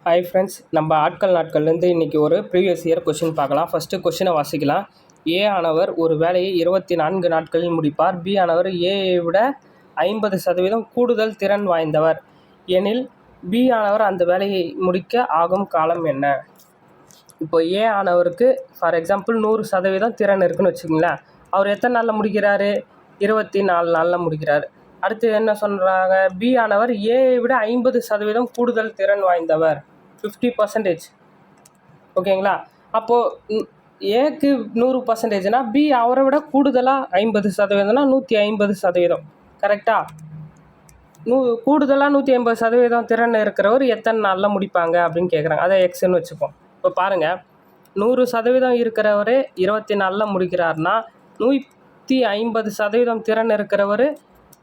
Hi friends, நம்ம ஆட்கள் நாட்கள்லேருந்து இன்றைக்கி ஒரு ப்ரீவியஸ் இயர் கொஷின் பார்க்கலாம். ஃபஸ்ட்டு கொஷினை வாசிக்கலாம். ஏ ஆனவர் ஒரு வேலையை 24 நாட்களில் முடிப்பார். பி ஆனவர் ஏயை விட 50% கூடுதல் திறன் வாய்ந்தவர் எனில் பி ஆனவர் அந்த வேலையை முடிக்க ஆகும் காலம் என்ன? இப்போ ஏ ஆனவருக்கு ஃபார் எக்ஸாம்பிள் 100% திறன் இருக்குன்னு வச்சுக்கோங்களேன். அவர் எத்தனை நாளில் முடிக்கிறாரு? 24 நாளில் முடிக்கிறார். அடுத்து என்ன சொல்கிறாங்க? பி ஆனவர் ஏயை விட 50% கூடுதல் திறன் வாய்ந்தவர், 50%. ஓகேங்களா? அப்போது ஏக்கு 100%னா பி அவரை விட கூடுதலாக 50%னா 150%. கரெக்டாக? கூடுதலாக 150% திறன் இருக்கிறவர் எத்தனை நாளில் முடிப்பாங்க அப்படின்னு கேட்குறாங்க. அதை எக்ஸ்ன்னு வச்சுப்போம். இப்போ பாருங்கள், 100% இருக்கிறவர் 24 முடிக்கிறாருன்னா 150% திறன் இருக்கிறவர்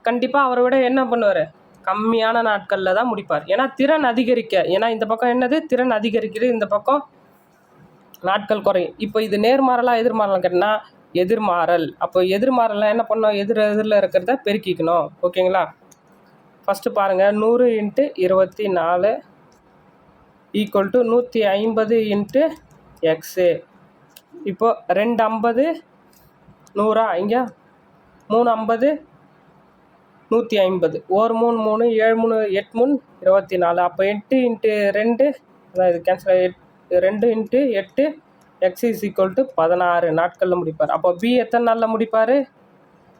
கண்டிப்பாக அவரை விட என்ன பண்ணுவார்? கம்மியான நாட்களில் தான் முடிப்பார். ஏன்னா திறன் அதிகரிக்க, ஏன்னா இந்த பக்கம் என்னது திறன் அதிகரிக்கிறது, இந்த பக்கம் நாட்கள் குறையும். இப்போ இது நேர்மாறலாக எதிர்மாறலாம் கேட்டால் எதிர்மாறல். அப்போ எதிர்மாறலாம் என்ன பண்ணோம்? எதிரில் இருக்கிறத பெருக்கிக்கணும். ஓகேங்களா? ஃபஸ்ட்டு பாருங்கள், 100 × 24 = 150 × எக்ஸு. இப்போது 250 100, இங்கே 350 150, 1 3 3 7 3 8 3 24. அப்போ 8 × 2, அதாவது கேன்சல், 2 × 8 எக்ஸ் = 16 நாட்களில் முடிப்பார். அப்போ பி எத்தனை நாளில் முடிப்பார்?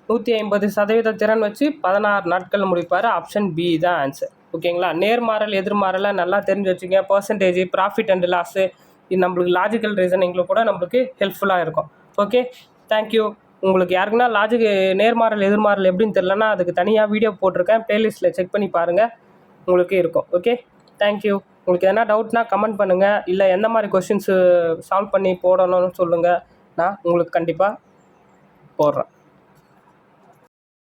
150% திறன் வச்சு 16 நாட்களில் முடிப்பார். ஆப்ஷன் பி தான் ஆன்சர். ஓகேங்களா? நேர்மாறல் எதிர்மாறலாம் நல்லா தெரிஞ்சு வச்சுங்க. பர்சன்டேஜ், ப்ராஃபிட் அண்ட் லாஸு, இது நம்மளுக்கு லாஜிக்கல் ரீசனிங்கில் கூட நம்மளுக்கு ஹெல்ப்ஃபுல்லாக இருக்கும். Okay, thank you. உங்களுக்கு யாருக்குன்னா லாஜிக் நேர்மாறல் எதிர்மாறல் எப்படின்னு தெரிலனா அதுக்கு தனியாக வீடியோ போட்டிருக்கேன். ப்ளேலிஸ்ட்டில் செக் பண்ணி பாருங்கள், உங்களுக்கு இருக்கும். Okay, thank you. உங்களுக்கு எதனா டவுட்னா கமெண்ட் பண்ணுங்கள். இல்லை எந்த மாதிரி கொஷின்ஸு சால்வ் பண்ணி போடணும்னு சொல்லுங்கள். நான் உங்களுக்கு கண்டிப்பாக போடுறேன்.